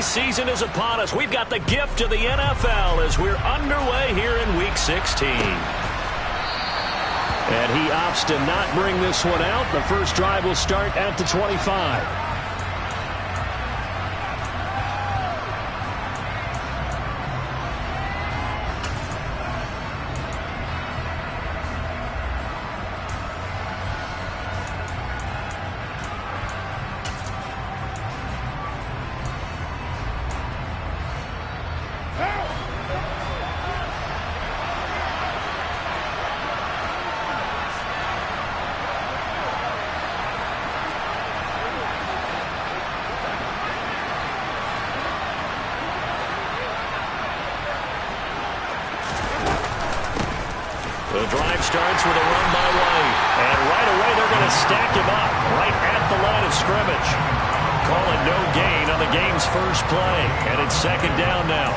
season is upon us. We've got the gift of the NFL as we're underway here in Week 16. And he opts to not bring this one out. The first drive will start at the 25. The drive starts with a run by White. And right away they're going to stack him up right at the line of scrimmage. Calling no gain on the game's first play. And it's second down now.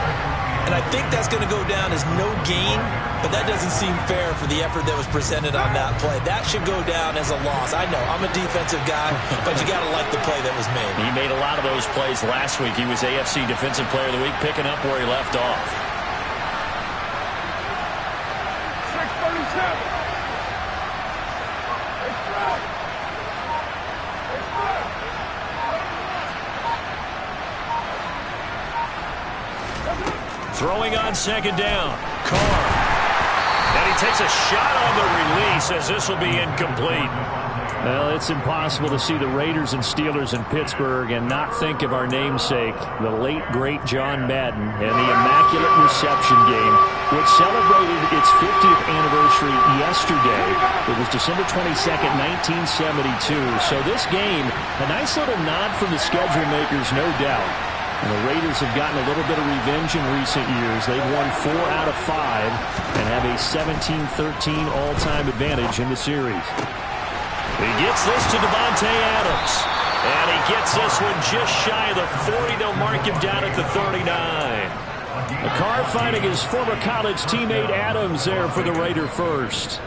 And I think that's going to go down as no gain, but that doesn't seem fair for the effort that was presented on that play. That should go down as a loss. I know, I'm a defensive guy, but you got to like the play that was made. He made a lot of those plays last week. He was AFC Defensive Player of the Week, picking up where he left off. Throwing on second down. Carr. And he takes a shot on the release as this will be incomplete. Well, it's impossible to see the Raiders and Steelers in Pittsburgh and not think of our namesake, the late, great John Madden, and the Immaculate Reception game, which celebrated its 50th anniversary yesterday. It was December 22nd, 1972. So this game, a nice little nod from the schedule makers, no doubt. And the Raiders have gotten a little bit of revenge in recent years. They've won 4 out of 5 and have a 17-13 all-time advantage in the series. He gets this to Devontae Adams. And he gets this one just shy of the 40. They'll mark him down at the 39. Carr finding his former college teammate Adams there for the Raider first.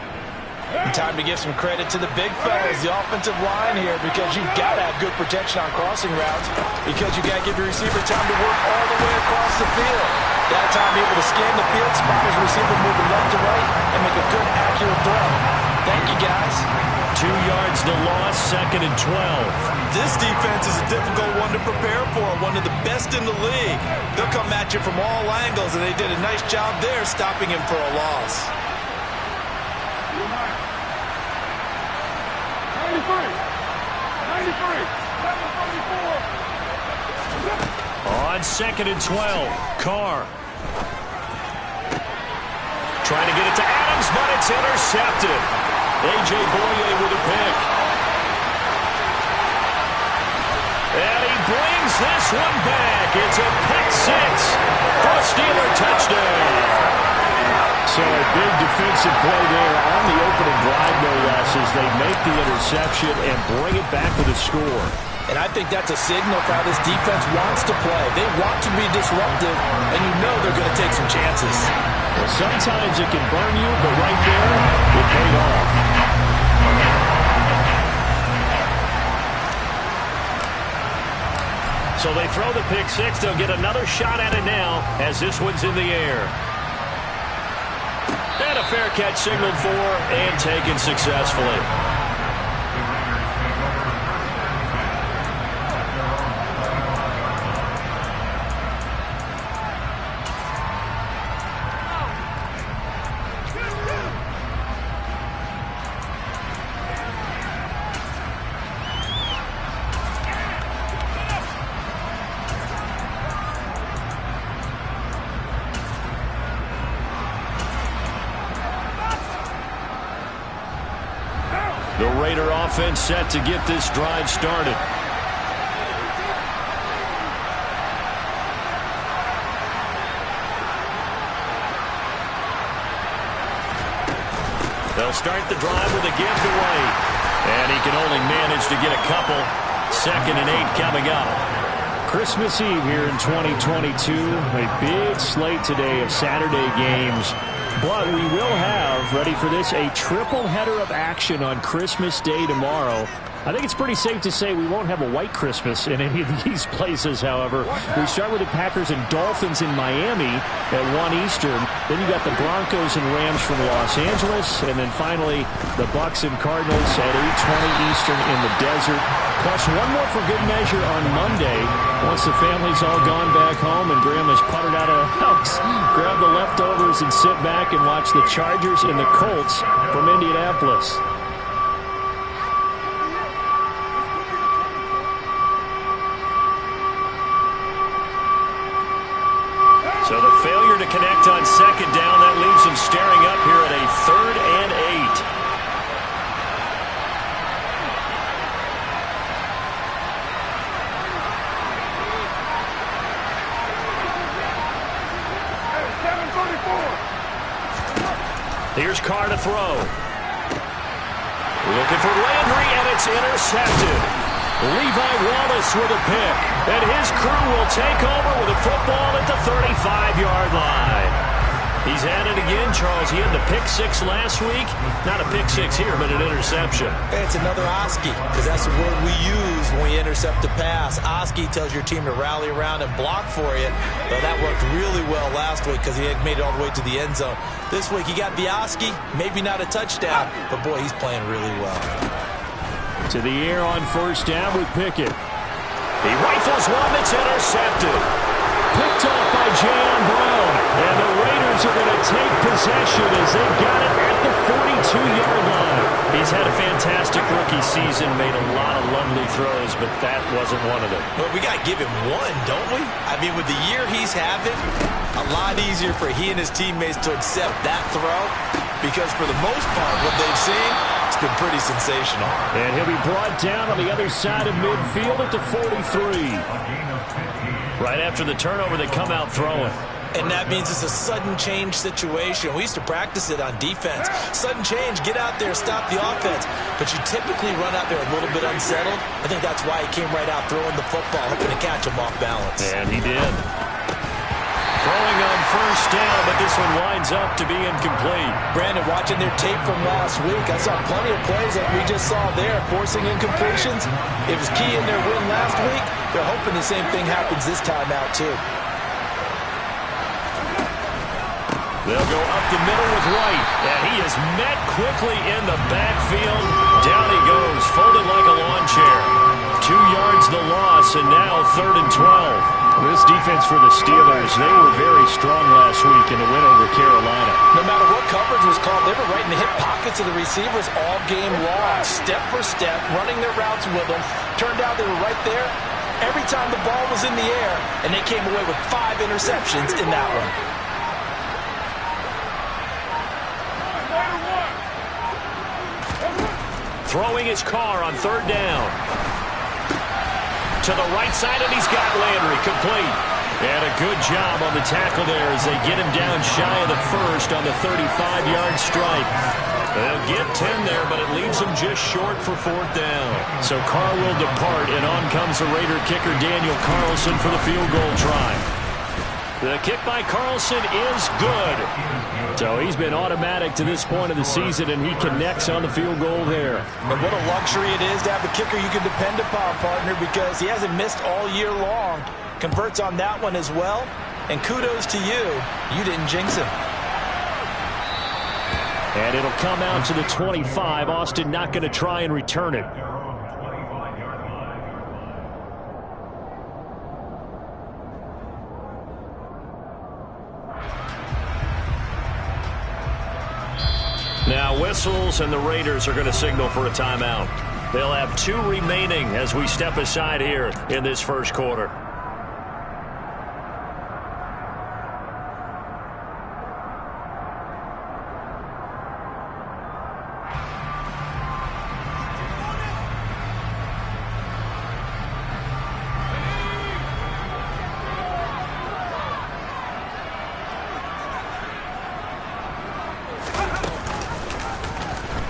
Time to give some credit to the big fellas, the offensive line here, because you've got to have good protection on crossing routes, because you got to give your receiver time to work all the way across the field. That time able to scan the field, spot his receiver moving left to right, and make a good, accurate throw. Thank you, guys. 2 yards to loss, second and 12. This defense is a difficult one to prepare for, one of the best in the league. They'll come at you from all angles, and they did a nice job there stopping him for a loss. 93. On second and 12, Carr. Trying to get it to Adams, but it's intercepted. A.J. Boye with a pick. And he brings this one back. It's a pick six for a Steeler touchdown. So a big defensive play there on the opening drive, no less, as they make the interception and bring it back for the score. And I think that's a signal for how this defense wants to play. They want to be disruptive, and you know they're going to take some chances. Well, sometimes it can burn you, but right there, it paid off. So they throw the pick six. They'll get another shot at it now as this one's in the air. And a fair catch signaled for and taken successfully. The Raider offense set to get this drive started. They'll start the drive with a give to White. And he can only manage to get a couple. 2nd and 8 coming up. Christmas Eve here in 2022. A big slate today of Saturday games. But we will have, ready for this, a triple header of action on Christmas Day tomorrow. I think it's pretty safe to say we won't have a white Christmas in any of these places, however. We start with the Packers and Dolphins in Miami at 1 Eastern. Then you got the Broncos and Rams from Los Angeles. And then finally, the Bucs and Cardinals at 8:20 Eastern in the desert. Plus one more for good measure on Monday. Once the family's all gone back home and Grandma's puttered out of the house, grab the leftovers and sit back and watch the Chargers and the Colts from Indianapolis. So the failure to connect on second down, that leaves them staring up here at a 3rd and 8. Here's Carr to throw. Looking for Landry, and it's intercepted. Levi Wallace with a pick, and his crew will take over with a football at the 35-yard line. He's at it again, Charles. He had the pick 6 last week. Not a pick 6 here, but an interception. It's another Oski, because that's the word we use when we intercept a pass. Oski tells your team to rally around and block for you. But that worked really well last week because he had made it all the way to the end zone. This week he got the Oski, maybe not a touchdown, but boy, he's playing really well. To the air on first down with Pickett. He rifles one that's intercepted. Picked off by J.M. Brown. And the Raiders are going to take possession as they've got it at the 42-yard line. He's had a fantastic rookie season, made a lot of lovely throws, but that wasn't one of them. But we got to give him one, don't we? I mean, with the year he's having, a lot easier for he and his teammates to accept that throw because for the most part, what they've seen, it's been pretty sensational. And he'll be brought down on the other side of midfield at the 43. Right after the turnover, they come out throwing. And that means it's a sudden change situation. We used to practice it on defense. Sudden change, get out there, stop the offense. But you typically run out there a little bit unsettled. I think that's why he came right out throwing the football, hoping to catch him off balance. And he did. Throwing on first down, but this one winds up to be incomplete. Brandon, watching their tape from last week, I saw plenty of plays that we just saw there, forcing incompletions. It was key in their win last week. They're hoping the same thing happens this time out, too. They'll go up the middle with Wright, and he is met quickly in the backfield. Down he goes, folded like a lawn chair. 2 yards the loss, and now 3rd and 12. This defense for the Steelers, they were very strong last week in the win over Carolina. No matter what coverage was called, they were right in the hip pockets of the receivers all game long, step for step, running their routes with them. Turned out they were right there every time the ball was in the air, and they came away with 5 interceptions in that one. Throwing his car on 3rd down. To the right side, and he's got Landry complete. And a good job on the tackle there as they get him down shy of the first on the 35-yard stripe. They'll get 10 there, but it leaves them just short for 4th down. So Carr will depart, and on comes the Raider kicker Daniel Carlson for the field goal try. The kick by Carlson is good. So he's been automatic to this point of the season, and he connects on the field goal there. And what a luxury it is to have a kicker you can depend upon, partner, because he hasn't missed all year long. Converts on that one as well. And kudos to you. You didn't jinx him. And it'll come out to the 25. Austin not going to try and return it. Now whistles, and the Raiders are going to signal for a timeout. They'll have 2 remaining as we step aside here in this first quarter.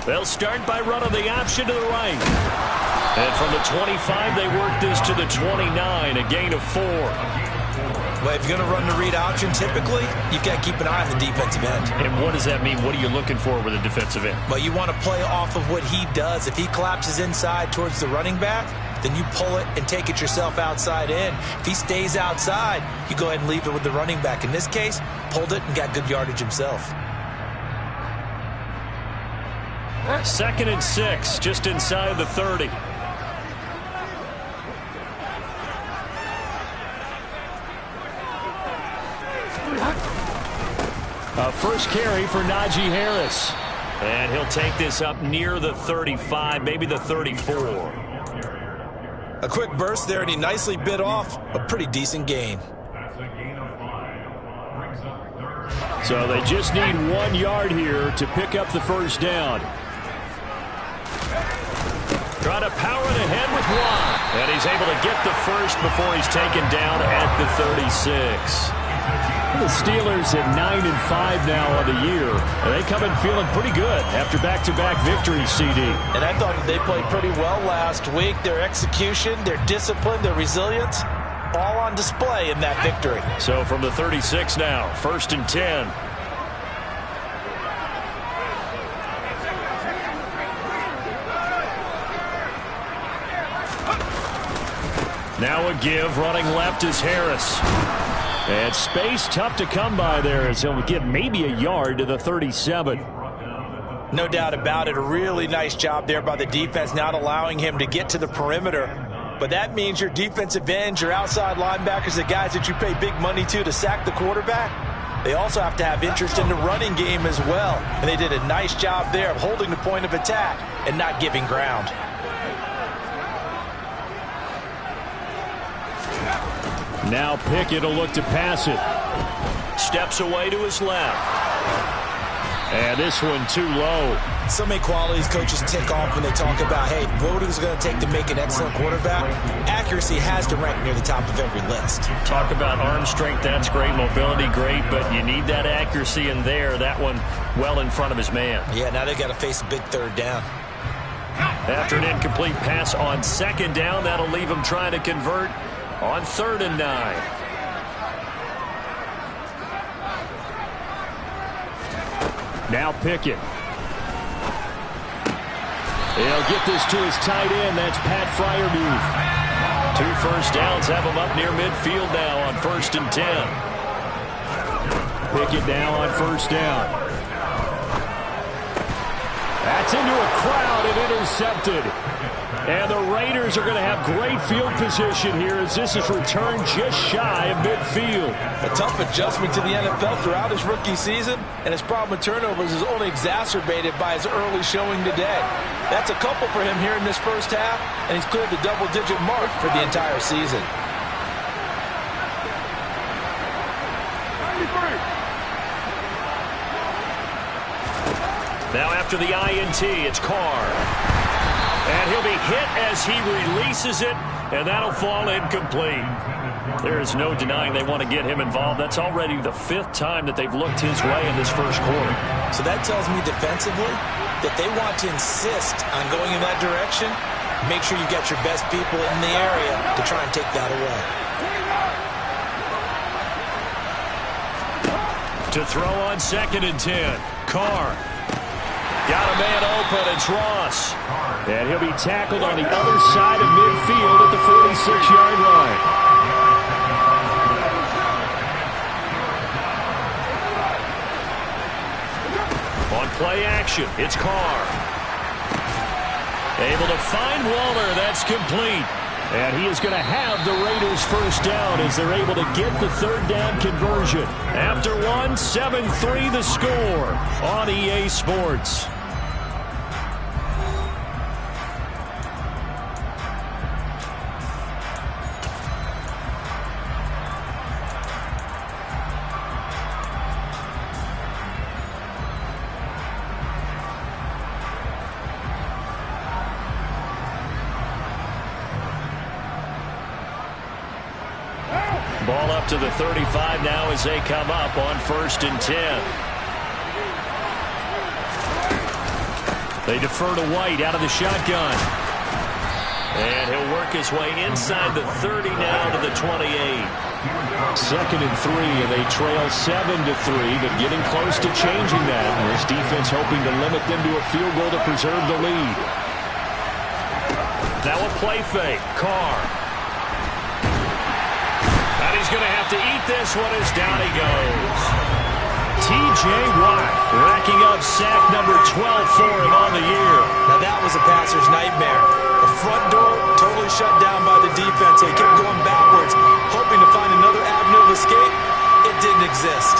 They'll start by running the option to the right. And from the 25, they work this to the 29, a gain of 4. Well, if you're going to run the read option, typically, you've got to keep an eye on the defensive end. And what does that mean? What are you looking for with a defensive end? Well, you want to play off of what he does. If he collapses inside towards the running back, then you pull it and take it yourself outside in. If he stays outside, you go ahead and leave it with the running back. In this case, pulled it and got good yardage himself. 2nd and 6, just inside the 30. First carry for Najee Harris. And he'll take this up near the 35, maybe the 34. A quick burst there, and he nicely bit off a pretty decent gain. So they just need 1 yard here to pick up the first down. Trying to power it ahead with one. And he's able to get the first before he's taken down at the 36. The Steelers at 9-5 now on the year. And they come in feeling pretty good after back-to-back victories, CD. And I thought they played pretty well last week. Their execution, their discipline, their resilience, all on display in that victory. So from the 36 now, 1st and 10. Now a give, running left is Harris. And space tough to come by there as he'll get maybe a yard to the 37. No doubt about it. A really nice job there by the defense, not allowing him to get to the perimeter. But that means your defensive ends, your outside linebackers, the guys that you pay big money to sack the quarterback, they also have to have interest in the running game as well. And they did a nice job there of holding the point of attack and not giving ground. Now Pickett will look to pass it. Steps away to his left. And this one too low. So many qualities coaches tick off when they talk about, hey, what is it going to take to make an excellent quarterback? Accuracy has to rank near the top of every list. Talk about arm strength, that's great. Mobility, great. But you need that accuracy in there. That one well in front of his man. Yeah, now they've got to face a big 3rd down. After an incomplete pass on 2nd down, that'll leave him trying to convert on 3rd and 9. Now Pickett. He'll get this to his tight end. That's Pat Freiermuth. 2 first downs have him up near midfield now on 1st and 10. Pickett now on 1st down. That's into a crowd and intercepted. And the Raiders are going to have great field position here as this is returned just shy of midfield. A tough adjustment to the NFL throughout his rookie season, and his problem with turnovers is only exacerbated by his early showing today. That's a couple for him here in this first half, and he's cleared the double-digit mark for the entire season. Now after the INT, it's Carr. And he'll be hit as he releases it, and that'll fall incomplete. There is no denying they want to get him involved. That's already the 5th time that they've looked his way in this first quarter. So that tells me defensively that they want to insist on going in that direction. Make sure you've got your best people in the area to try and take that away. To throw on 2nd and 10, Carr. Got a man open, it's Ross. And he'll be tackled on the other side of midfield at the 46-yard line. On play action, it's Carr. Able to find Waller, that's complete. And he is going to have the Raiders first down as they're able to get the 3rd down conversion. After one, 7-3 the score on EA Sports. Ball up to the 35 now as they come up on 1st and 10. They defer to White out of the shotgun. And he'll work his way inside the 30 now to the 28. 2nd and 3, and they trail 7-3, but getting close to changing that. This defense hoping to limit them to a field goal to preserve the lead. Now a play fake. Carr. And he's going to have to eat this one as down he goes. T.J. Watt racking up sack number 12 for him on the year. Now that was a passer's nightmare. The front door totally shut down by the defense, so he kept going backwards, hoping to find another avenue of escape. It didn't exist.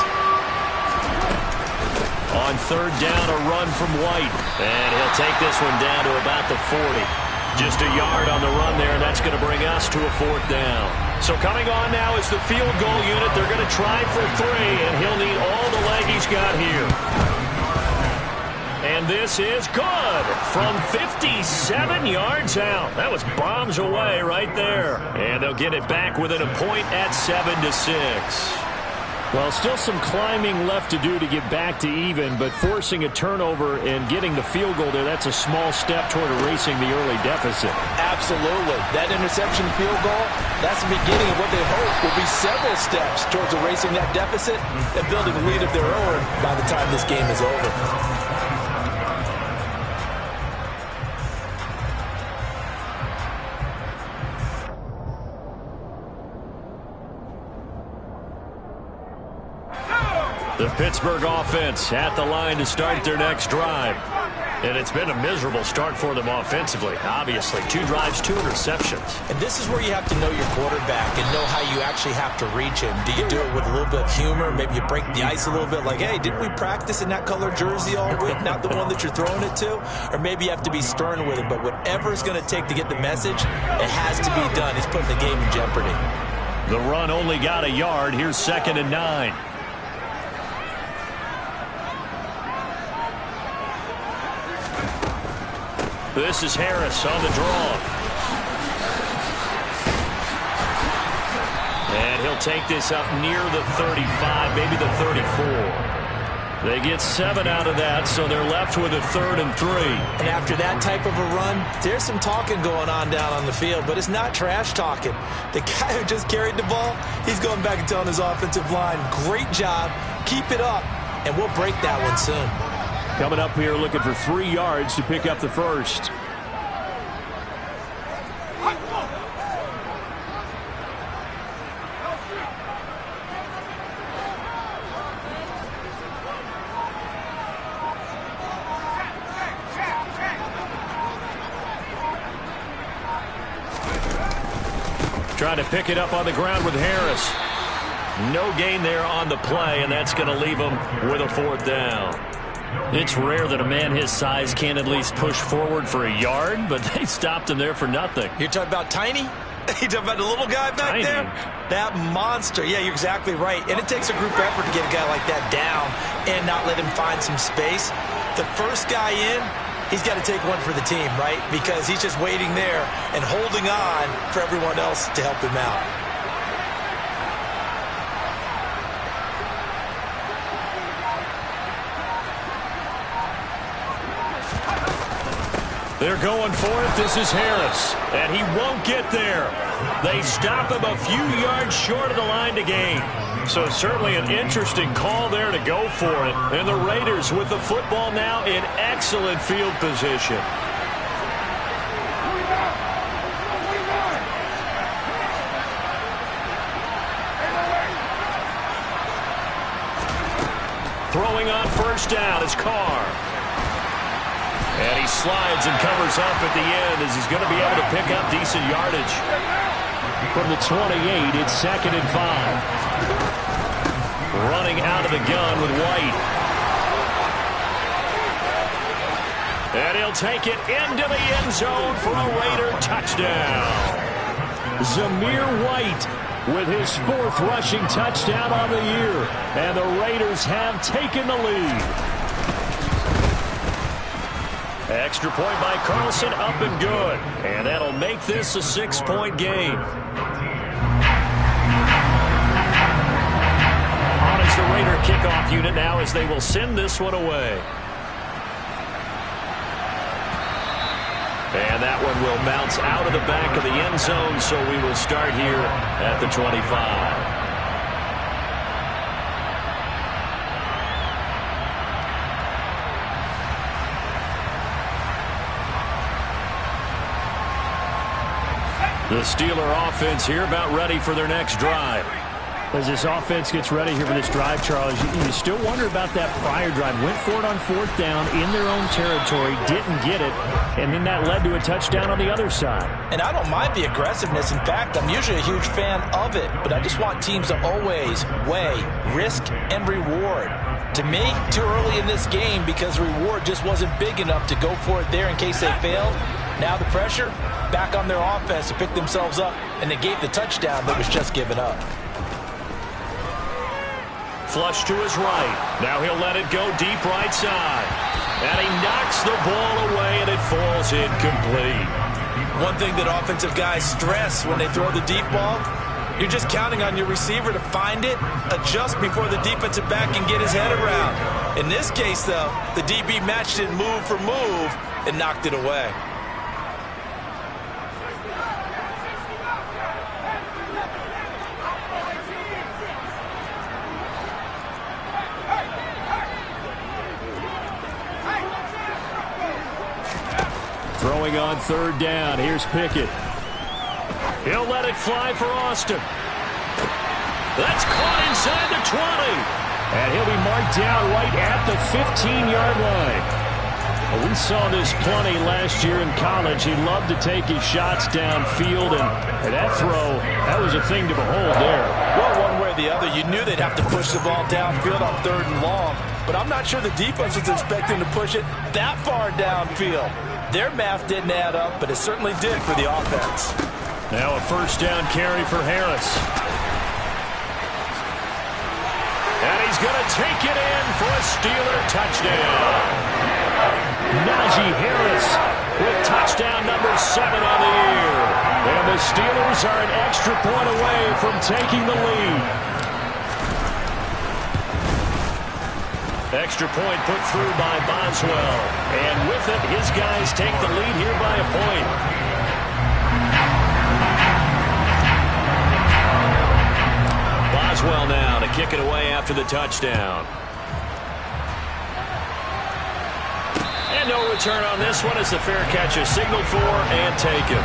On 3rd down, a run from White. And he'll take this one down to about the 40. Just a yard on the run there, and that's going to bring us to a 4th down. So coming on now is the field goal unit. They're going to try for 3, and he'll need all the leg he's got here. And this is good from 57 yards out. That was bombs away right there. And they'll get it back within a point at 7-6. Well, still some climbing left to do to get back to even, but forcing a turnover and getting the field goal there, that's a small step toward erasing the early deficit. Absolutely. That interception field goal, that's the beginning of what they hope will be several steps towards erasing that deficit and building a lead of their own by the time this game is over. The Pittsburgh offense at the line to start their next drive. And it's been a miserable start for them offensively. Obviously, 2 drives, 2 interceptions. And this is where you have to know your quarterback and know how you actually have to reach him. Do you do it with a little bit of humor? Maybe you break the ice a little bit like, hey, didn't we practice in that color jersey all week? Not the one that you're throwing it to? Or maybe you have to be stern with him. But whatever it's going to take to get the message, it has to be done. He's putting the game in jeopardy. The run only got a yard. Here's 2nd and 9. This is Harris on the draw. And he'll take this up near the 35, maybe the 34. They get 7 out of that, so they're left with a 3rd and 3. And after that type of a run, there's some talking going on down on the field, but it's not trash talking. The guy who just carried the ball, he's going back and telling his offensive line, great job, keep it up, and we'll break that one soon. Coming up here looking for 3 yards to pick up the first. Trying to pick it up on the ground with Harris. No gain there on the play, and that's going to leave him with a 4th down. It's rare that a man his size can't at least push forward for a yard, but they stopped him there for nothing. You're talking about Tiny? You talking about the little guy back there? That monster. Yeah, you're exactly right. And it takes a group effort to get a guy like that down and not let him find some space. The first guy in, he's got to take one for the team, right? Because he's just waiting there and holding on for everyone else to help him out. They're going for it. This is Harris. And he won't get there. They stop him a few yards short of the line to gain. So certainly an interesting call there to go for it. And the Raiders with the football now in excellent field position. Throwing on 1st down is Carr. And he slides and covers up at the end as he's going to be able to pick up decent yardage. From the 28, it's 2nd and 5. Running out of the gun with White. And he'll take it into the end zone for a Raider touchdown. Zamir White with his 4th rushing touchdown on the year. And the Raiders have taken the lead. Extra point by Carlson, up and good. And that'll make this a 6-point game. On is the Raider kickoff unit now as they will send this one away. And that one and will bounce out of the back of the end zone, so we will start here at the 25. The Steeler offense here about ready for their next drive. As this offense gets ready here for this drive, Charles, you still wonder about that prior drive. Went for it on 4th down in their own territory, didn't get it, and then that led to a touchdown on the other side. And I don't mind the aggressiveness. In fact, I'm usually a huge fan of it, but I just want teams to always weigh risk and reward. To me, too early in this game because the reward just wasn't big enough to go for it there in case they failed. Now the pressure back on their offense to pick themselves up, and they gave the touchdown that was just given up. Flush to his right. Now he'll let it go deep right side. And he knocks the ball away, and it falls incomplete. One thing that offensive guys stress when they throw the deep ball, you're just counting on your receiver to find it, adjust before the defensive back can get his head around. In this case, though, the DB matched it move for move and knocked it away. Throwing on 3rd down. Here's Pickett. He'll let it fly for Austin. That's caught inside the 20. And he'll be marked down right at the 15-yard line. Well, we saw this plenty last year in college. He loved to take his shots downfield, and that throw, that was a thing to behold there. Well, one way or the other, you knew they'd have to push the ball downfield on 3rd and long, but I'm not sure the defense was expecting to push it that far downfield. Their math didn't add up, but it certainly did for the offense. Now a 1st down carry for Harris. And he's going to take it in for a Steeler touchdown. Najee Harris with touchdown number 7 on the year. And the Steelers are an extra point away from taking the lead. Extra point put through by Boswell. And with it, his guys take the lead here by a point. Boswell now to kick it away after the touchdown. And no return on this one as the fair catch is signaled for and taken.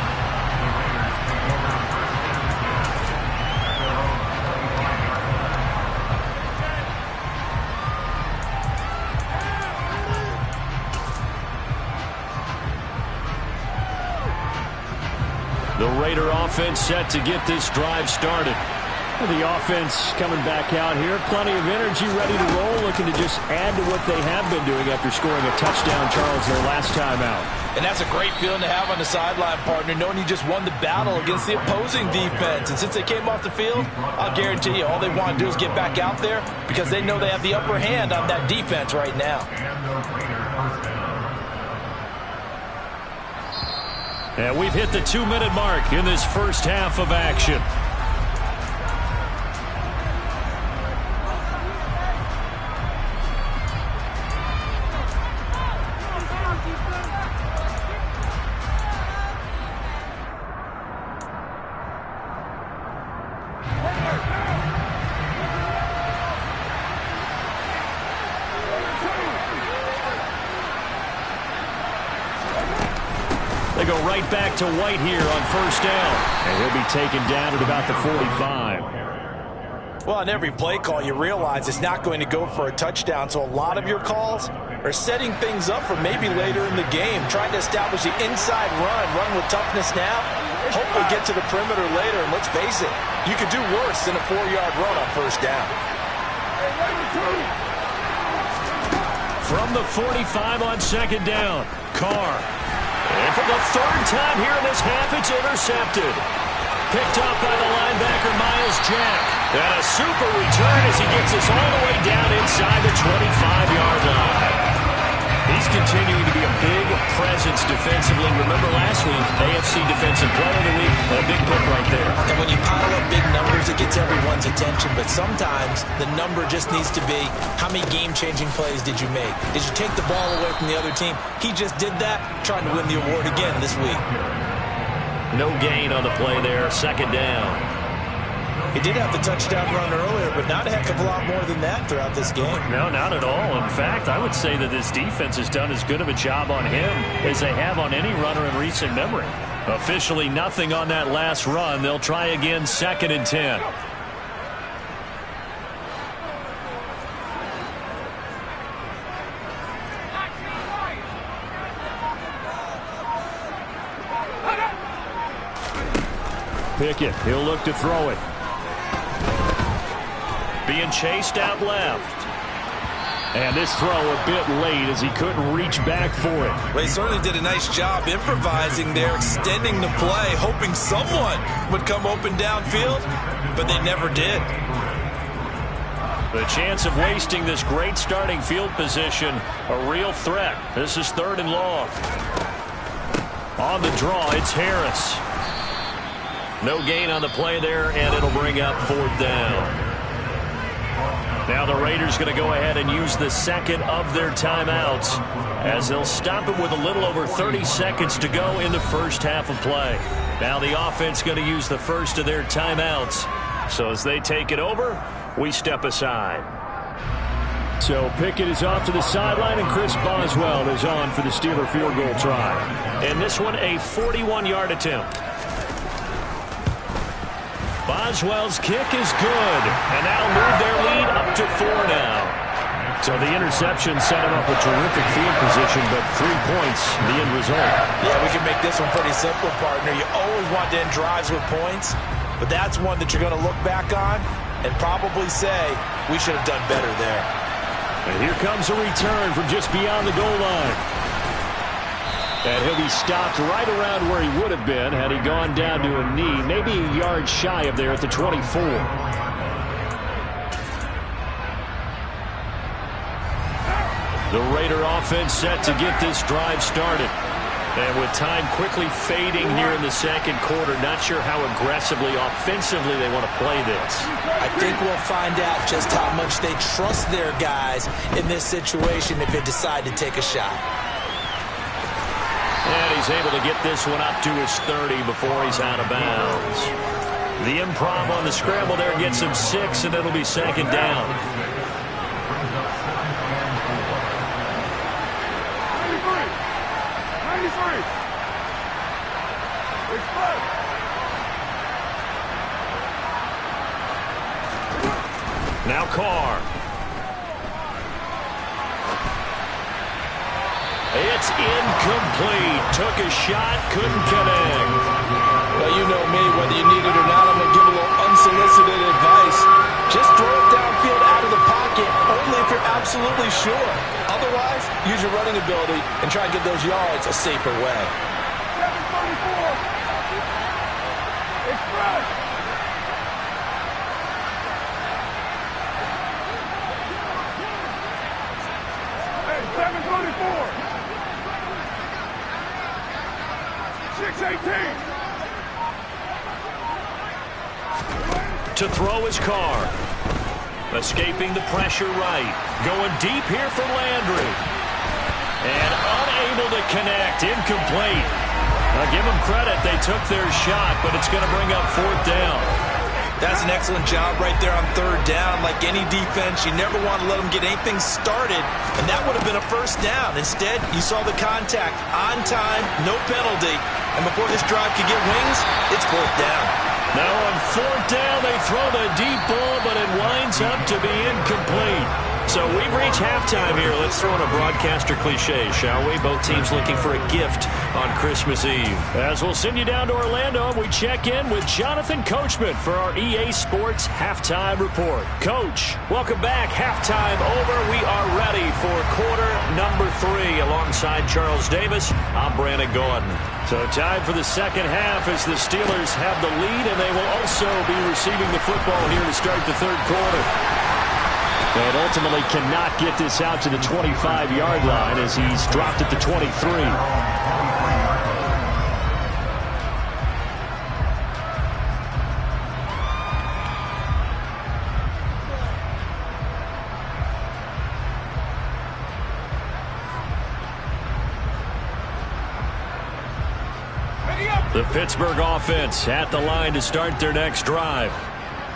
The Raider offense set to get this drive started. The offense coming back out here. Plenty of energy, ready to roll, looking to just add to what they have been doing after scoring a touchdown, Charles, their last time out. And that's a great feeling to have on the sideline, partner, knowing you just won the battle against the opposing defense. And since they came off the field, I'll guarantee you all they want to do is get back out there because they know they have the upper hand on that defense right now. And we've hit the 2-minute mark in this first half of action. They go right back to White here on 1st down. And he'll be taken down at about the 45. Well, on every play call, you realize it's not going to go for a touchdown, so a lot of your calls are setting things up for maybe later in the game, trying to establish the inside run with toughness now, hopefully get to the perimeter later, and let's face it, you could do worse than a 4-yard run on 1st down. From the 45 on 2nd down, Carr. And for the 3rd time here in this half, it's intercepted. Picked up by the linebacker, Miles Jack. And a super return as he gets us all the way down inside the 25-yard line. He's continuing to be a big presence defensively. Remember last week, AFC Defensive Player of the Week, a big pick right there. And when you pile up big numbers, it gets everyone's attention. But sometimes the number just needs to be, how many game-changing plays did you make? Did you take the ball away from the other team? He just did that, trying to win the award again this week. No gain on the play there, second down. He did have the touchdown run earlier, but not a heck of a lot more than that throughout this game. No, not at all. In fact, I would say that this defense has done as good of a job on him as they have on any runner in recent memory. Officially nothing on that last run. They'll try again, 2nd and 10. Pickett, he'll look to throw it. Being chased out left. And this throw a bit late as he couldn't reach back for it. Well, he certainly did a nice job improvising there, extending the play, hoping someone would come open downfield, but they never did. The chance of wasting this great starting field position, a real threat. This is 3rd and long. On the draw, it's Harris. No gain on the play there, and it'll bring up 4th down. Now the Raiders going to go ahead and use the second of their timeouts as they'll stop it with a little over 30 seconds to go in the first half of play. Now the offense going to use the first of their timeouts. So as they take it over, we step aside. So Pickett is off to the sideline, and Chris Boswell is on for the Steeler field goal try. And this one a 41-yard attempt. Boswell's kick is good, and that'll move their lead up to 4 now. So the interception set him up a terrific field position, but 3 points, the end result. Yeah, we can make this one pretty simple, partner. You always want to end drives with points, but that's one that you're going to look back on and probably say, we should have done better there. And here comes a return from just beyond the goal line. And he'll be stopped right around where he would have been had he gone down to a knee, maybe a yard shy of there at the 24. The Raider offense set to get this drive started. And with time quickly fading here in the second quarter, not sure how aggressively, offensively they want to play this. I think we'll find out just how much they trust their guys in this situation if they decide to take a shot. And he's able to get this one up to his 30 before he's out of bounds. The improv on the scramble there gets him 6, and it'll be second down. 93. Now Carr. It's incomplete. Took a shot, couldn't connect. Well, you know me, whether you need it or not, I'm going to give a little unsolicited advice. Just throw it downfield out of the pocket, only if you're absolutely sure. Otherwise, use your running ability and try and get those yards a safer way. 734. Express. Hey, 724. 618. To throw his Carr. Escaping the pressure right. Going deep here for Landry. And unable to connect. Incomplete. Now give them credit. They took their shot, but it's going to bring up 4th down. That's an excellent job right there on 3rd down. Like any defense, you never want to let them get anything started, and that would have been a 1st down. Instead, you saw the contact on time, no penalty, and before this drive could get wings, it's 4th down. Now on 4th down, they throw the deep ball, but it winds up to be incomplete. So we've reached halftime here. Let's throw in a broadcaster cliche, shall we? Both teams looking for a gift on Christmas Eve. As we'll send you down to Orlando, we check in with Jonathan Coachman for our EA Sports Halftime Report. Coach, welcome back. Halftime over. We are ready for quarter number 3. Alongside Charles Davis, I'm Brandon Gordon. So time for the second half as the Steelers have the lead, and they will also be receiving the football here to start the 3rd quarter. And ultimately cannot get this out to the 25-yard line as he's dropped at the 23. The Pittsburgh offense at the line to start their next drive.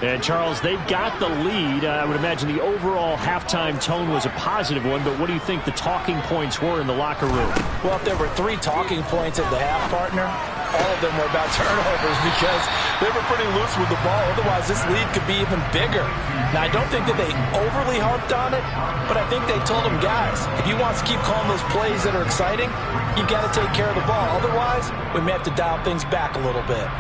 And, Charles, they've got the lead. I would imagine the overall halftime tone was a positive one, but what do you think the talking points were in the locker room? Well, if there were 3 talking points at the half, partner, all of them were about turnovers because they were pretty loose with the ball. Otherwise, this lead could be even bigger. Now, I don't think that they overly harped on it, but I think they told them, guys, if you want to keep calling those plays that are exciting, you've got to take care of the ball. Otherwise, we may have to dial things back a little bit.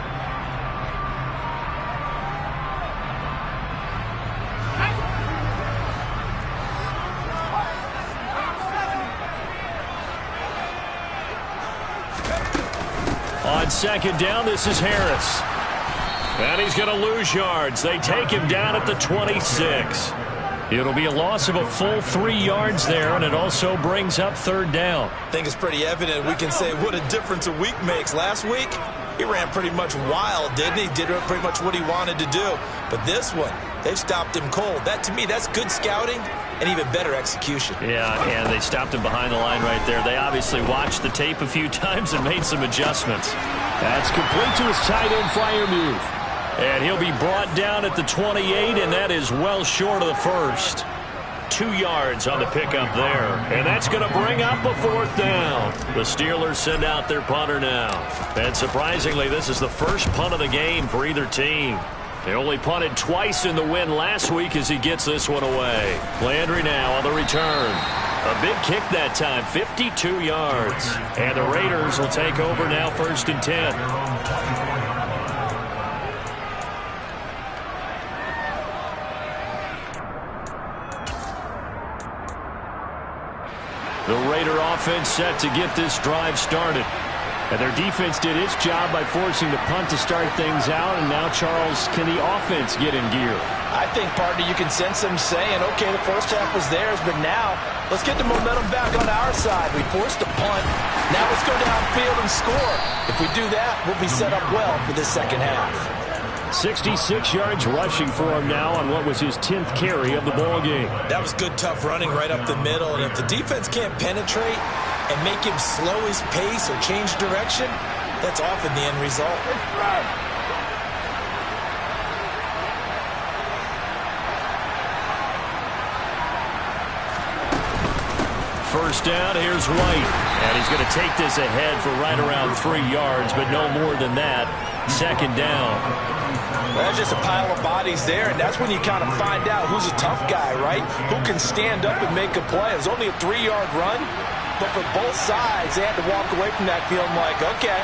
On second down, this is Harris. And he's going to lose yards. They take him down at the 26. It'll be a loss of a full 3 yards there, and it also brings up third down. I think it's pretty evident we can say what a difference a week makes. Last week, he ran pretty much wild, didn't he? Did pretty much what he wanted to do. But this one, they've stopped him cold. That, to me, that's good scouting and even better execution. Yeah, and they stopped him behind the line right there. They obviously watched the tape a few times and made some adjustments. That's complete to his tight end flyer move. And he'll be brought down at the 28, and that is well short of the first. 2 yards on the pickup there. And that's going to bring up a fourth down. The Steelers send out their punter now. And surprisingly, this is the first punt of the game for either team. They only punted twice in the win last week as he gets this one away. Landry now on the return. A big kick that time, 52 yards. And the Raiders will take over now, 1st and 10. The Raider offense set to get this drive started. And their defense did its job by forcing the punt to start things out. And now, Charles, can the offense get in gear? I think, partner, you can sense them saying, okay, the first half was theirs, but now let's get the momentum back on our side. We forced a punt. Now let's go downfield and score. If we do that, we'll be set up well for the second half. 66 yards rushing for him now on what was his 10th carry of the ball game. That was good, tough running right up the middle. And if the defense can't penetrate and make him slow his pace or change direction, that's often the end result. First down, here's White. And he's going to take this ahead for right around 3 yards, but no more than that. Second down. Well, that's just a pile of bodies there, and that's when you kind of find out who's a tough guy, right? Who can stand up and make a play. It was only a 3-yard run, but for both sides, they had to walk away from that feeling like, okay,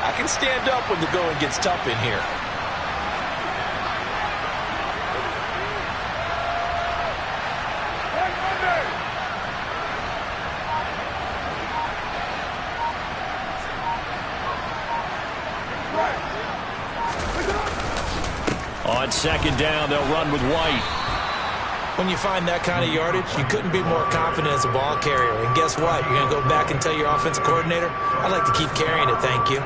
I can stand up when the going gets tough in here. On second down, they'll run with White. When you find that kind of yardage, you couldn't be more confident as a ball carrier. And guess what? You're going to go back and tell your offensive coordinator, I'd like to keep carrying it, thank you.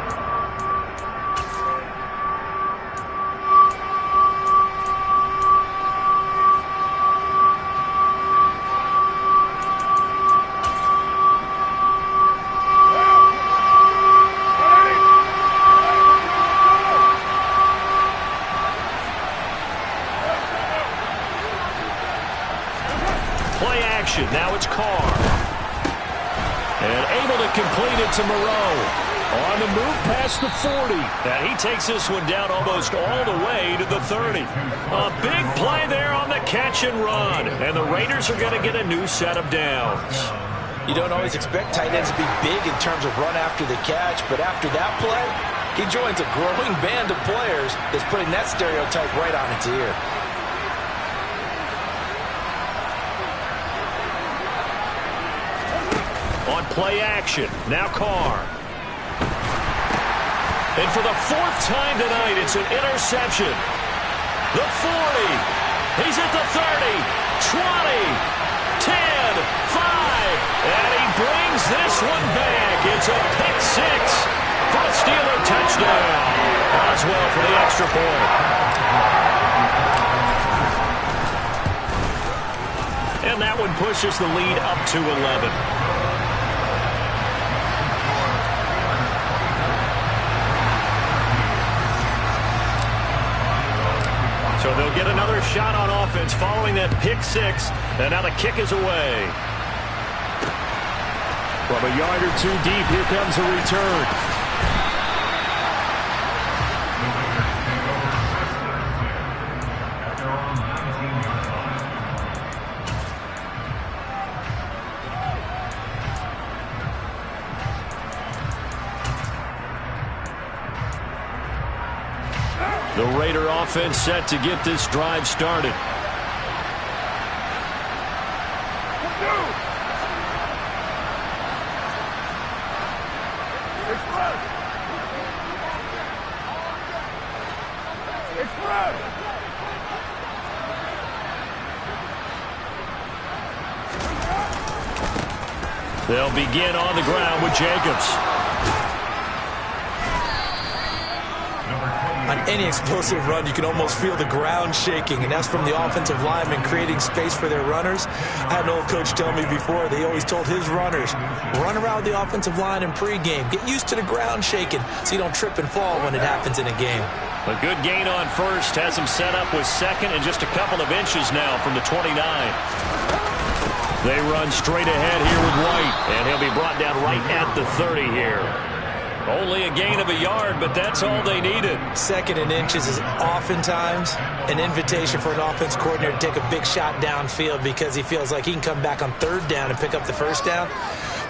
Now it's Carr. And able to complete it to Moreau. On the move past the 40. And he takes this one down almost all the way to the 30. A big play there on the catch and run. And the Raiders are going to get a new set of downs. You don't always expect tight ends to be big in terms of run after the catch, but after that play, he joins a growing band of players that's putting that stereotype right on its ear. On play action, now Carr. And for the 4th time tonight, it's an interception. The 40. He's at the 30. 20, 10, 5, and he brings this one back. It's a pick six for a Steeler touchdown. Oswell for the extra point. And that one pushes the lead up to 11. So they'll get another shot on offense following that pick six. And now the kick is away. From a yard or two deep, here comes a return. The Raider offense set to get this drive started. They'll begin on the ground with Jacobs. On any explosive run, you can almost feel the ground shaking, and that's from the offensive linemen creating space for their runners. I had an old coach tell me before, they always told his runners, run around the offensive line in pregame. Get used to the ground shaking so you don't trip and fall when it happens in a game. A good gain on first has him set up with second and just a couple of inches now from the 29. They run straight ahead here with White, and he'll be brought down right at the 30 here. Only a gain of a yard, but that's all they needed. Second and inches is oftentimes an invitation for an offense coordinator to take a big shot downfield because he feels like he can come back on third down and pick up the first down.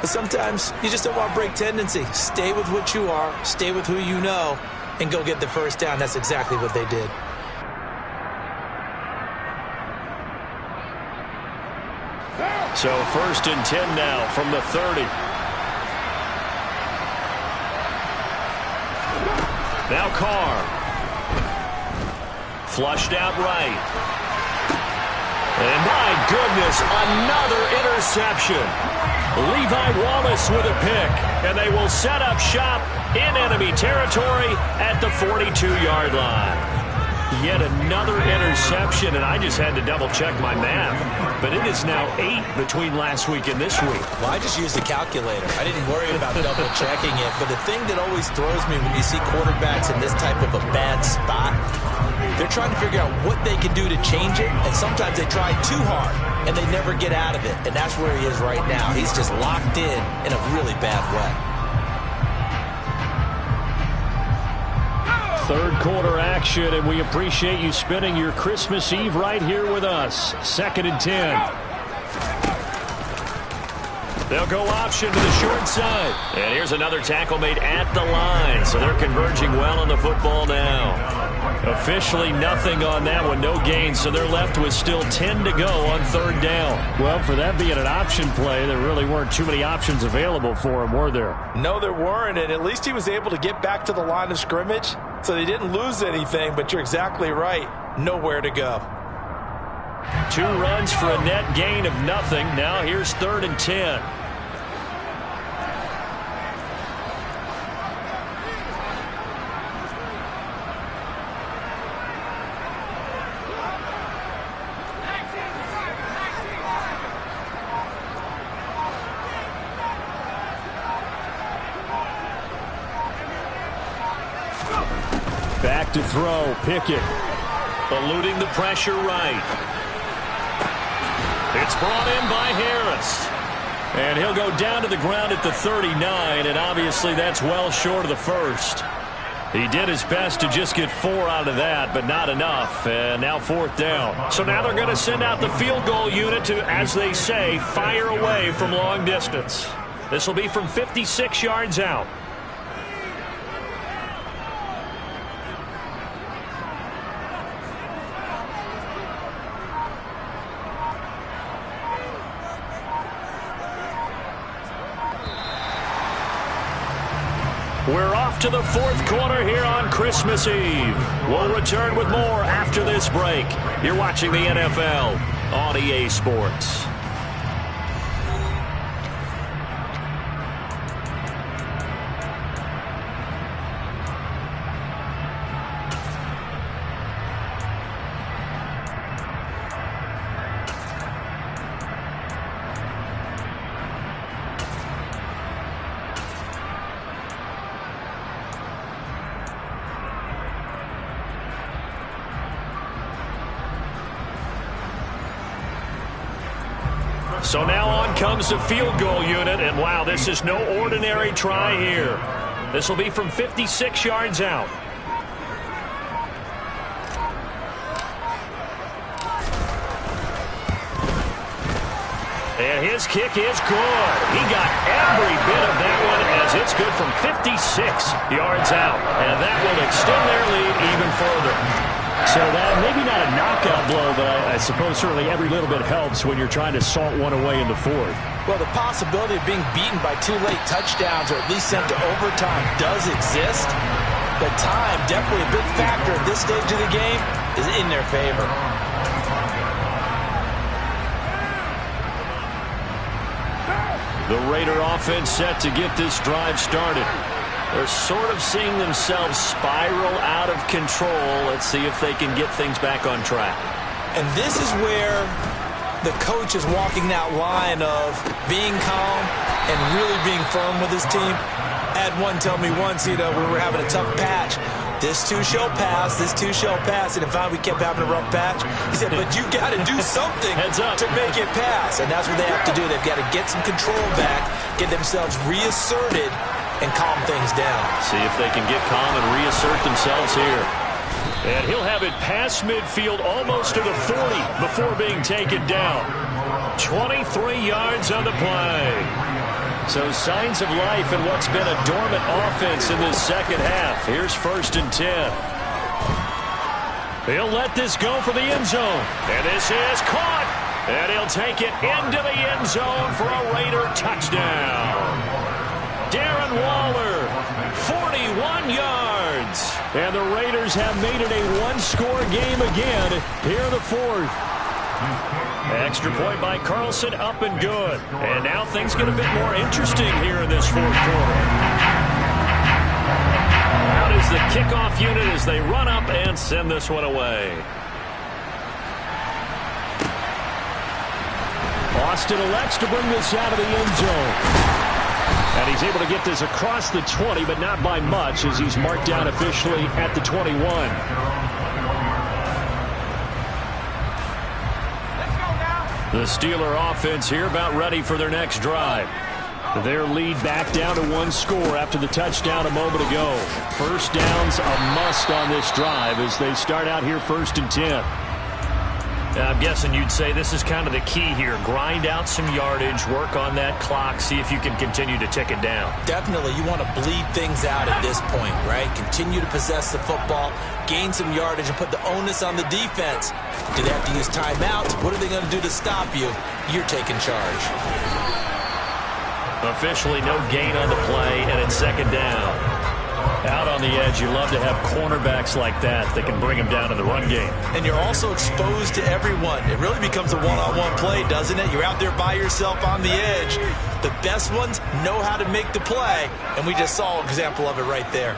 But sometimes you just don't want to break tendency. Stay with what you are, stay with who you know, and go get the first down. That's exactly what they did. So 1st and 10 now from the 30. Now Carr. Flushed out right. And my goodness, another interception. Levi Wallace with a pick. And they will set up shop in enemy territory at the 42-yard line. Yet another interception, and I just had to double-check my math. But it is now 8 between last week and this week. Well, I just used a calculator. I didn't worry about double-checking it. But the thing that always throws me when you see quarterbacks in this type of a bad spot, they're trying to figure out what they can do to change it, and sometimes they try too hard, and they never get out of it. And that's where he is right now. He's just locked in a really bad way. Third quarter action, and we appreciate you spending your Christmas Eve right here with us. 2nd and 10. They'll go option to the short side. And here's another tackle made at the line. So they're converging well on the football now. Officially nothing on that one, no gain. So they're left with still 10 to go on 3rd down. Well, for that being an option play, there really weren't too many options available for him, were there? No, there weren't, and at least he was able to get back to the line of scrimmage. So they didn't lose anything, but you're exactly right. Nowhere to go. 2 runs for a net gain of nothing. Now here's 3rd and 10. Back to throw, Pickett. Eluding the pressure right. It's brought in by Harris. And he'll go down to the ground at the 39, and obviously that's well short of the first. He did his best to just get 4 out of that, but not enough. And now 4th down. So now they're going to send out the field goal unit to, as they say, fire away from long distance. This will be from 56 yards out. We're off to the fourth quarter here on Christmas Eve. We'll return with more after this break. You're watching the NFL on EA Sports. So now on comes the field goal unit, and wow, this is no ordinary try here. This will be from 56 yards out. And his kick is good. He got every bit of that one as it's good from 56 yards out. And that will extend their lead even further. So that maybe not a knockout blow, but I suppose certainly every little bit helps when you're trying to salt one away in the fourth. Well, the possibility of being beaten by 2 late touchdowns or at least sent to overtime does exist. But time, definitely a big factor at this stage of the game, is in their favor. The Raider offense set to get this drive started. They're sort of seeing themselves spiral out of control. Let's see if they can get things back on track. And this is where the coach is walking that line of being calm and really being firm with his team. I had one tell me once, we were having a tough patch. This too shall pass, this too shall pass. And in fact, we kept having a rough patch. He said, but you got to do something to make it pass. And that's what they have to do. They've got to get some control back, get themselves reasserted, and calm things down. See if they can get calm and reassert themselves here. And he'll have it past midfield almost to the 40 before being taken down. 23 yards on the play. So signs of life in what's been a dormant offense in this second half. Here's 1st and 10. He'll let this go for the end zone. And this is caught. And he'll take it into the end zone for a Raider touchdown. Darren Waller, 41 yards. And the Raiders have made it a one-score game again here in the fourth. Extra point by Carlson, up and good. And now things get a bit more interesting here in this fourth quarter. Out is the kickoff unit as they run up and send this one away. Austin elects to bring this out of the end zone. And he's able to get this across the 20, but not by much as he's marked down officially at the 21. The Steeler offense here about ready for their next drive. Their lead back down to 1 score after the touchdown a moment ago. First down's a must on this drive as they start out here 1st and 10. I'm guessing you'd say this is kind of the key here. Grind out some yardage, work on that clock, see if you can continue to tick it down. Definitely, you want to bleed things out at this point, right? Continue to possess the football, gain some yardage, and put the onus on the defense. Do they have to use timeouts? What are they going to do to stop you? You're taking charge. Officially no gain on the play, and it's 2nd down. Out on the edge, you love to have cornerbacks like that can bring them down in the run game. And you're also exposed to everyone. It really becomes a one-on-one play, doesn't it? You're out there by yourself on the edge. The best ones know how to make the play, and we just saw an example of it right there.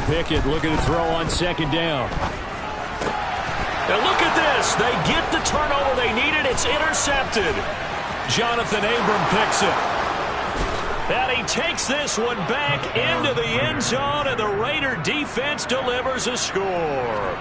Pickett looking to throw on 2nd down. Now look at this. They get the turnover they needed. It's intercepted. Jonathan Abram picks it. And he takes this one back into the end zone, and the Raider defense delivers a score.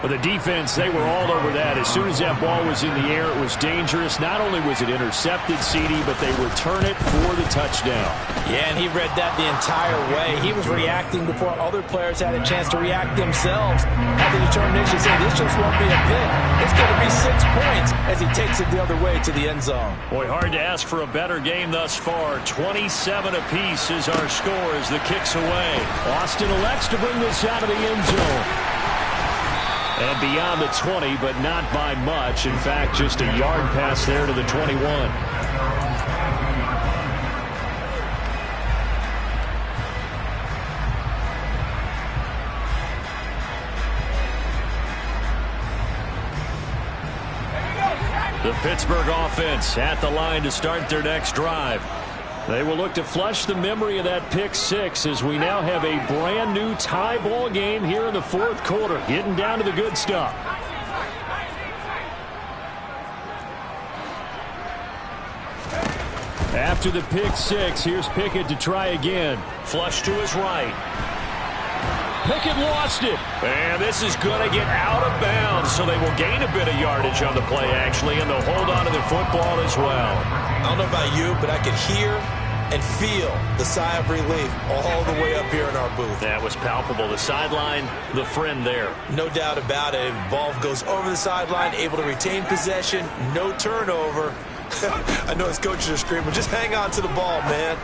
Well, the defense, they were all over that. As soon as that ball was in the air, it was dangerous. Not only was it intercepted, CD, but they return it for the touchdown. Yeah, and he read that the entire way. He was reacting before other players had a chance to react themselves. Had the determination to say, this just won't be a pick. It's going to be 6 points as he takes it the other way to the end zone. Boy, hard to ask for a better game thus far. 27 apiece is our score as the kick's away. Austin elects to bring this out of the end zone. And beyond the 20, but not by much. In fact, just a yard pass there to the 21. The Pittsburgh offense at the line to start their next drive. They will look to flush the memory of that pick 6 as we now have a brand new tie ball game here in the 4th quarter. Getting down to the good stuff. After the pick 6, here's Pickett to try again. Flush to his right. Pickett lost it. And this is going to get out of bounds, so they will gain a bit of yardage on the play, actually, and they'll hold on to the football as well. I don't know about you, but I could hear and feel the sigh of relief all the way up here in our booth. That was palpable. The sideline, the friend there. No doubt about it. Ball goes over the sideline, able to retain possession, no turnover. I know his coaches are screaming, just hang on to the ball, man.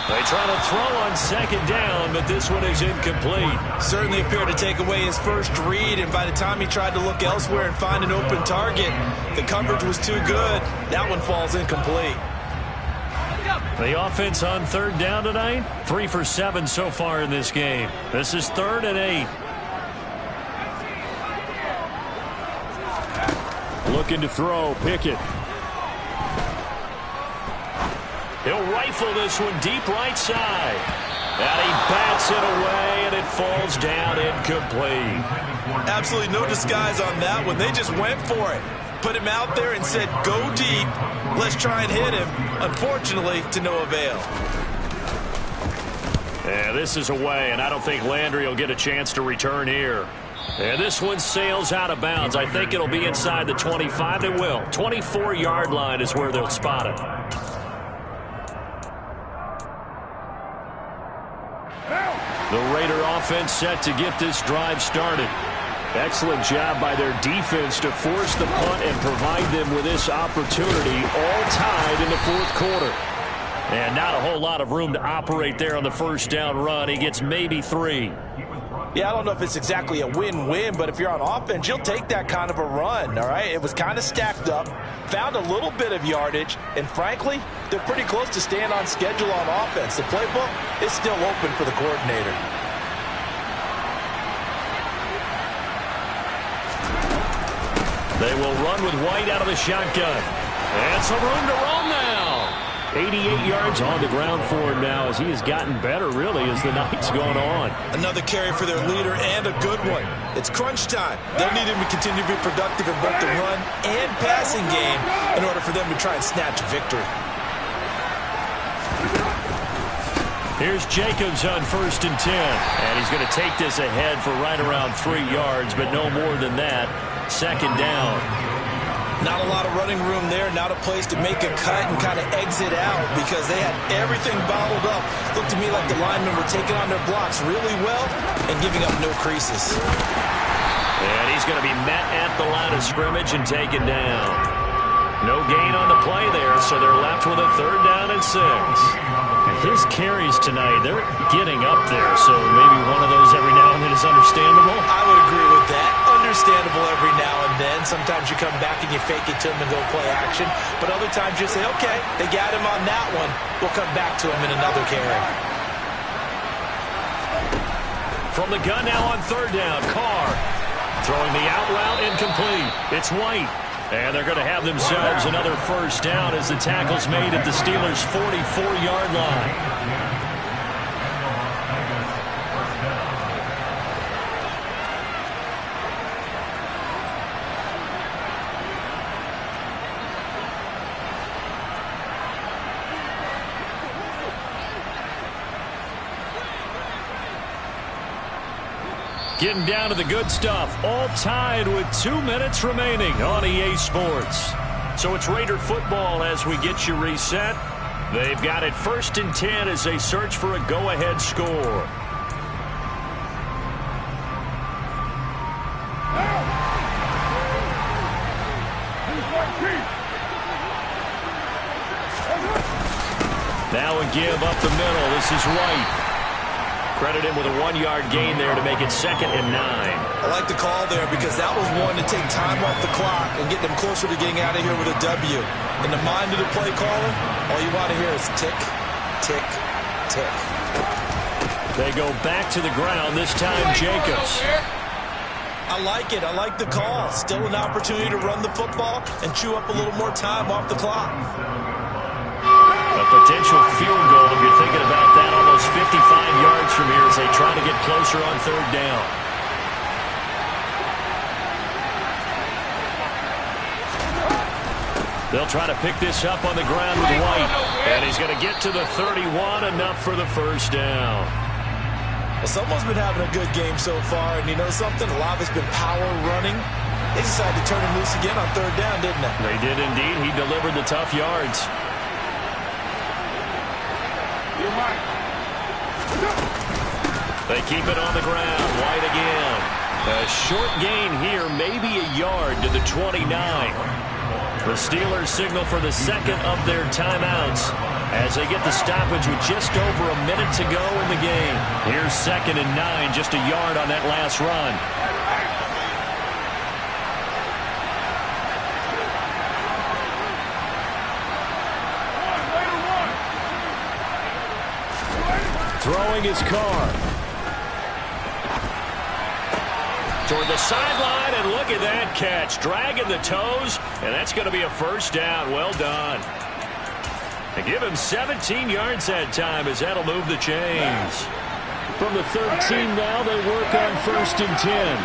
They try to throw on 2nd down, but this one is incomplete. Certainly appeared to take away his first read, and by the time he tried to look elsewhere and find an open target, the coverage was too good. That one falls incomplete. The offense on 3rd down tonight, 3 for 7 so far in this game. This is 3rd and 8. Looking to throw, Pickett. He'll rifle this one deep right side. And he bats it away, and it falls down incomplete. Absolutely no disguise on that one. They just went for it. Put him out there and said, go deep. Let's try and hit him. Unfortunately, to no avail. Yeah, this is away, and I don't think Landry will get a chance to return here. And this one sails out of bounds. I think it'll be inside the 25. It will. 24-yard line is where they'll spot it. The Raider offense set to get this drive started. Excellent job by their defense to force the punt and provide them with this opportunity, all tied in the 4th quarter. And not a whole lot of room to operate there on the 1st down run. He gets maybe 3. Yeah, I don't know if it's exactly a win-win, but if you're on offense, you'll take that kind of a run, all right? It was kind of stacked up, found a little bit of yardage, and frankly, they're pretty close to staying on schedule on offense. The playbook is still open for the coordinator. They will run with White out of the shotgun. And some room to roam now. 88 yards on the ground for him now as he has gotten better, really, as the night's gone on. Another carry for their leader and a good one. It's crunch time. They'll need him to continue to be productive in both the run and passing game in order for them to try and snatch a victory. Here's Jacobs on 1st and 10. And he's going to take this ahead for right around 3 yards, but no more than that. 2nd down. Not a lot of running room there, not a place to make a cut and kind of exit out because they had everything bottled up. Looked to me like the linemen were taking on their blocks really well and giving up no creases. And he's going to be met at the line of scrimmage and taken down. No gain on the play there, so they're left with a 3rd down and 6. His carries tonight, they're getting up there, so maybe one of those every now and then is understandable. I would agree with that. Understandable every now and then. Sometimes you come back and you fake it to him and go play action. But other times you say, okay, they got him on that one. We'll come back to him in another carry. From the gun now on 3rd down, Carr throwing the out route incomplete. It's White. And they're going to have themselves another 1st down as the tackle's made at the Steelers' 44-yard line. Getting down to the good stuff, all tied with 2 minutes remaining on EA Sports. So it's Raider football as we get you reset. They've got it 1st and 10 as they search for a go-ahead score. Now a give up the middle. This is White. Credit him with a 1-yard gain there to make it 2nd and 9. I like the call there because that was one to take time off the clock and get them closer to getting out of here with a W. In the mind of the play caller, all you want to hear is tick, tick, tick. They go back to the ground, this time Jacobs. I like it. I like the call. Still an opportunity to run the football and chew up a little more time off the clock. A potential field goal, if you're thinking about that, almost 55 yards from here as they try to get closer on 3rd down. They'll try to pick this up on the ground with White. And he's going to get to the 31, enough for the 1st down. Well, someone's been having a good game so far, and you know something? A lot of it's been power running. They decided to turn him loose again on 3rd down, didn't they? They did indeed. He delivered the tough yards. They keep it on the ground. White again. A short gain here, maybe a yard to the 29. The Steelers signal for the 2nd of their timeouts as they get the stoppage with just over a minute to go in the game. Here's 2nd and 9, just a yard on that last run. Throwing his car. Toward the sideline, and look at that catch. Dragging the toes, and that's going to be a 1st down. Well done. They give him 17 yards that time as that'll move the chains. From the 13 now, they work on 1st and 10.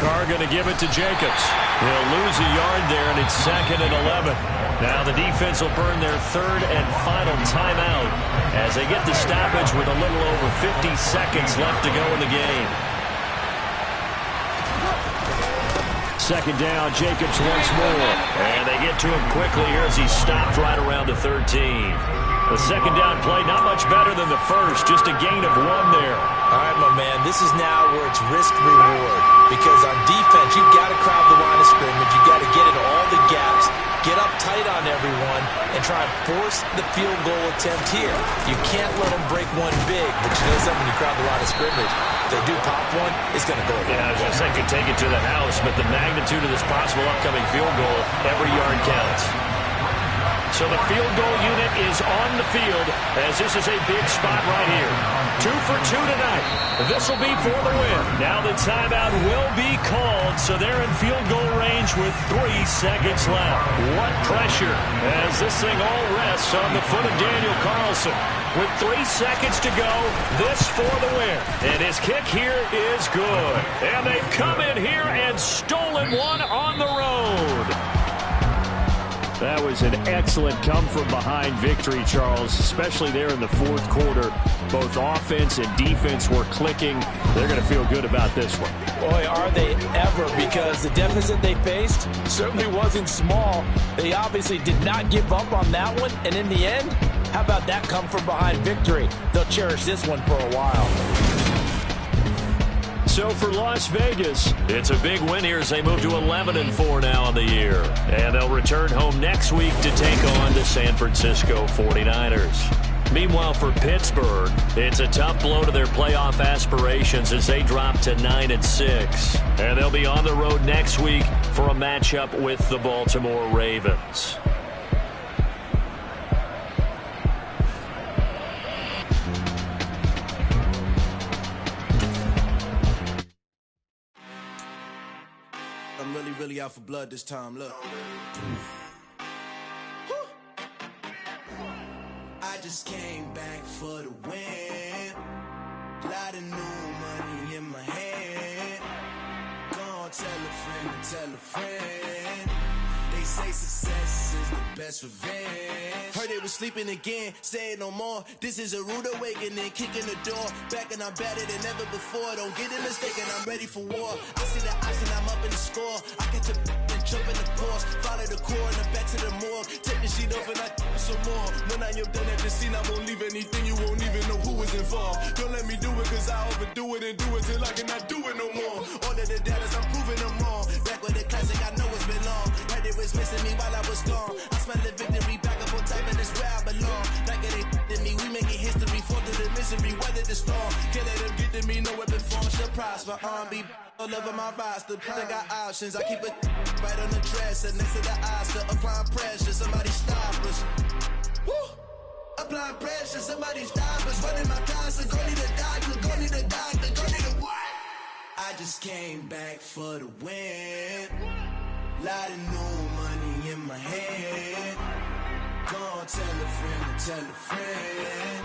Carr going to give it to Jacobs. He'll lose a yard there, and it's 2nd and 11. Now the defense will burn their 3rd and final timeout as they get the stoppage with a little over 50 seconds left to go in the game. 2nd down, Jacobs once more. And they get to him quickly here as he stopped right around the 13. The 2nd down play not much better than the 1st, just a gain of 1 there. All right, my man, this is now where it's risk-reward. Because on defense, you've got to crowd the line of scrimmage. You've got to get into all the gaps, get up tight on everyone, and try and force the field goal attempt here. You can't let them break one big, but you know something, when you crowd the line of scrimmage, if they do pop one, it's going to go. Yeah, I was going to say, could take it to the house, but the magnitude of this possible upcoming field goal, every yard counts. So the field goal unit is on the field as this is a big spot right here. 2 for 2 tonight. This will be for the win. Now the timeout will be called, so they're in field goal range with 3 seconds left. What pressure as this thing all rests on the foot of Daniel Carlson. With 3 seconds to go, this for the win. And his kick here is good. And they've come in here and stolen one on the road. That was an excellent come-from-behind victory, Charles, especially there in the 4th quarter. Both offense and defense were clicking. They're going to feel good about this one. Boy, are they ever, because the deficit they faced certainly wasn't small. They obviously did not give up on that one, and in the end, how about that come-from-behind victory? They'll cherish this one for a while. So for Las Vegas, it's a big win here as they move to 11-4 now on the year. And they'll return home next week to take on the San Francisco 49ers. Meanwhile, for Pittsburgh, it's a tough blow to their playoff aspirations as they drop to 9-6. And they'll be on the road next week for a matchup with the Baltimore Ravens. Really out for blood this time, look. I just came back for the win. Lot of new money in my hand. Gonna tell a friend to tell a friend. They They say success is the best revenge. Heard they was sleeping again, say it no more. This is a rude awakening, kicking the door. Back and I'm better than ever before. Don't get it mistaken, I'm ready for war. I see the option, I'm up in the score. I catch a and jump in the course. Follow the core and the back to the morgue. Take the sheet off and I some more. When I am done at the scene, I won't leave anything. You won't even know who was involved. Don't let me do it cause I overdo it and do it till I cannot do it no more. All of the doubters, I'm proving them wrong. Back with the classic, I know it's been long. Heard it was missing me while I was gone. I smell the victory, back up on time and it's where I belong. Like it ain't to me, we making history. Fall through the misery, weather the storm. Can't let them get to me, no weapon form shall prosper. R&B all over my roster. I got options, I keep it right on the dresser. Next to the Oscar, applying pressure, somebody stop us. Woo! Applying pressure, somebody stop us. Running my closet, go need a doctor, go need a doctor, go need a what? I just came back for the win. Lot of new money in my head. Go tell a friend to tell a friend.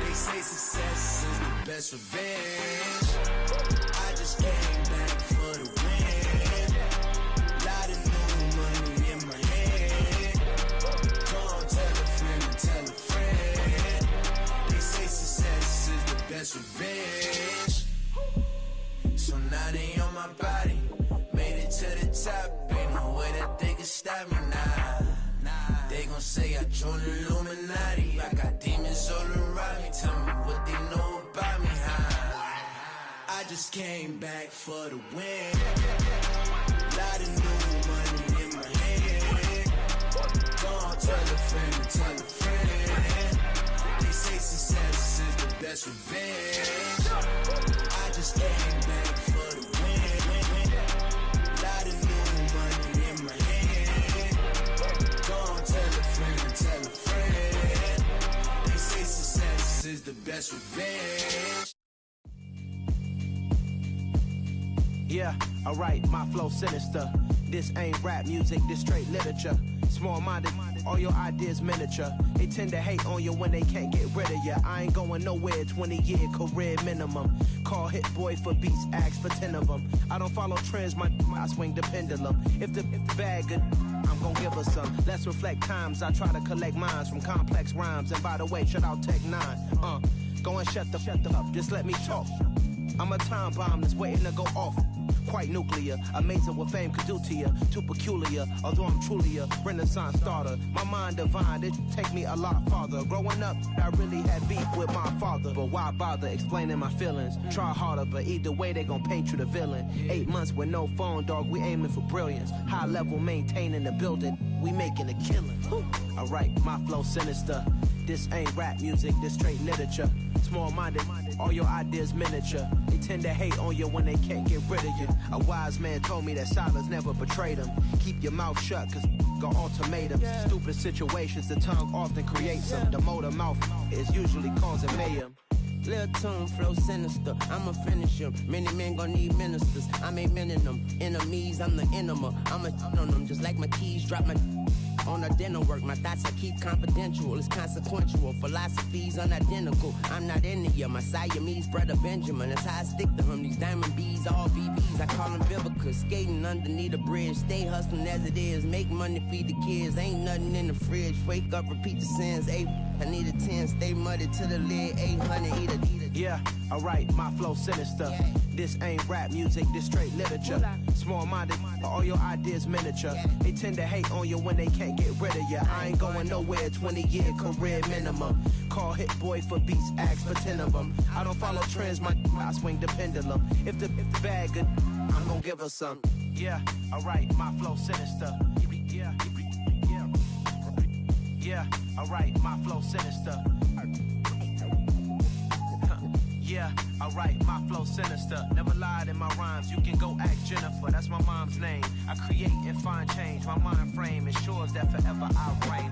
They say success is the best revenge. I just came back for the win. Lot of new money in my head. Go tell a friend to tell a friend. They say success is the best revenge. So now they on my body. Made it to the top. Ain't no way that they can stop me now. They gon' say I joined the Illuminati. I got demons all around me. Tell me what they know about me, huh? I just came back for the win. Lot of new money in my head. Go on, tell a friend to tell a friend. They say success is the best revenge. I just came back for the win. Lot of new money in my head. Go on, tell a friend, tell a friend. They say success is the best revenge. Yeah, alright, my flow sinister. This ain't rap music, this straight literature. Small-minded, all your ideas miniature. They tend to hate on you when they can't get rid of you. I ain't going nowhere, 20-year career minimum. Call Hit Boy for beats, ask for 10 of them. I don't follow trends, I swing the pendulum. If the bag good, I'm gon' give her some. Let's reflect times, I try to collect minds from complex rhymes. And by the way, shout out Tech 9. Go and shut the up, just let me talk. I'm a time bomb that's waiting to go off. Quite nuclear, amazing what fame could do to you. Too peculiar, although I'm truly a renaissance starter. My mind divine, it take me a lot farther. Growing up, I really had beef with my father. But why bother explaining my feelings? Try harder, but either way they gon' paint you the villain. 8 months with no phone, dog, we aiming for brilliance. High level maintaining the building, we making a killing. Alright, my flow sinister. This ain't rap music, this straight literature. Small-minded, all your ideas miniature. They tend to hate on you when they can't get rid of you. A wise man told me that silence never betrayed them. Keep your mouth shut, cause got ultimatums. Stupid situations, the tongue often creates them. The motor mouth is usually causing mayhem. Lil' tune, flow sinister, I'ma finish him. Many men gon' need ministers, I'm a men in them. Enemies, I'm the enema, I'ma on them. Just like my keys, drop my on a dinner work. My thoughts I keep confidential, it's consequential. Philosophies unidentical, I'm not in you. My Siamese brother Benjamin, that's how I stick to him. These diamond bees, all BBs, I call them Vivica. Skating underneath a bridge, stay hustling as it is. Make money, feed the kids, ain't nothing in the fridge. Wake up, repeat the sins, I need a 10, stay muddy to the lid, 800, eat a. Yeah, alright, my flow sinister. This ain't rap music, this straight literature. Small-minded, all your ideas miniature. They tend to hate on you when they can't get rid of you. I ain't going nowhere, 20-year career minimum. Call Hit Boy for beats, ask for 10 of them. I don't follow trends, I swing the pendulum. If the bag good, I'm gon' give her some. Yeah, alright, my flow sinister. Yeah, alright, my flow sinister. Yeah, alright, my flow sinister. Never lied in my rhymes, you can go ask Jennifer, that's my mom's name. I create and find change, my mind frame ensures that forever I reign.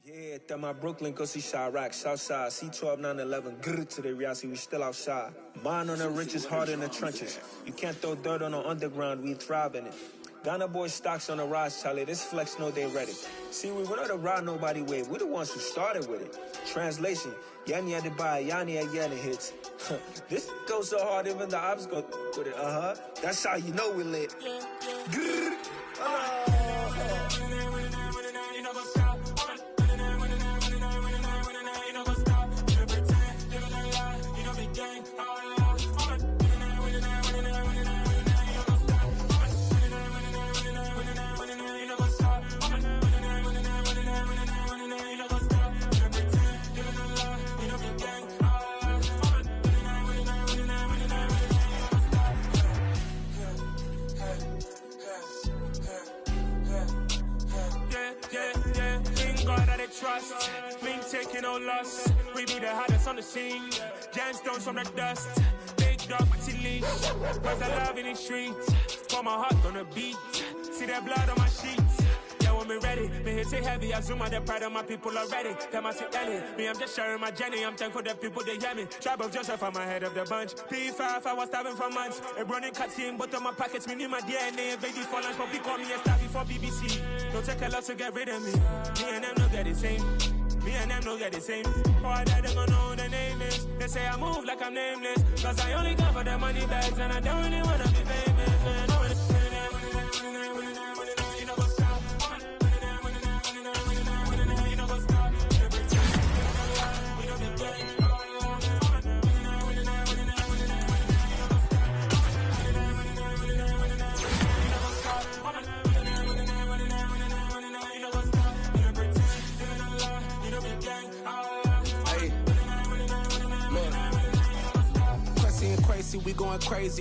Yeah, that my Brooklyn, go see Chirac, Southside, C12, 911, grrr to the reality, we still outside. Mine on the riches, hard in the trenches. You can't throw dirt on the underground, we thrive in it. Ghana boy stocks on the rise, Charlie. This flex know they ready. See, we went on the ride nobody wave. We the ones who started with it. Translation, Yanni had to buy, Yanni had Yanni hits. This goes so hard, even the ops go with it. That's how you know we lit. Trust, we ain't taking no loss. We be the hottest on the scene. Gemstones from the dust. Big dog, but leash. Cause I love in the streets. Pour my heart on the beat. See that blood on my sheets. Yeah, when me ready, me hit it heavy. I zoom out the pride of my people already. Them I see Ellie. Me, I'm just sharing my journey. I'm thankful that people they hear me. Tribe of Joseph, I'm ahead of the bunch. P5, I was starving for months. A running cutscene, but on my pockets, me need my DNA. Invaded for lunch, but we call me a star before BBC. Don't take a lot to get rid of me. Me and them no get the same. Me and them no get the same. All that they gonna know who the name is. They say I move like I'm nameless. Cause I only come for the money bags. And I don't really wanna be famous, man. We going crazy.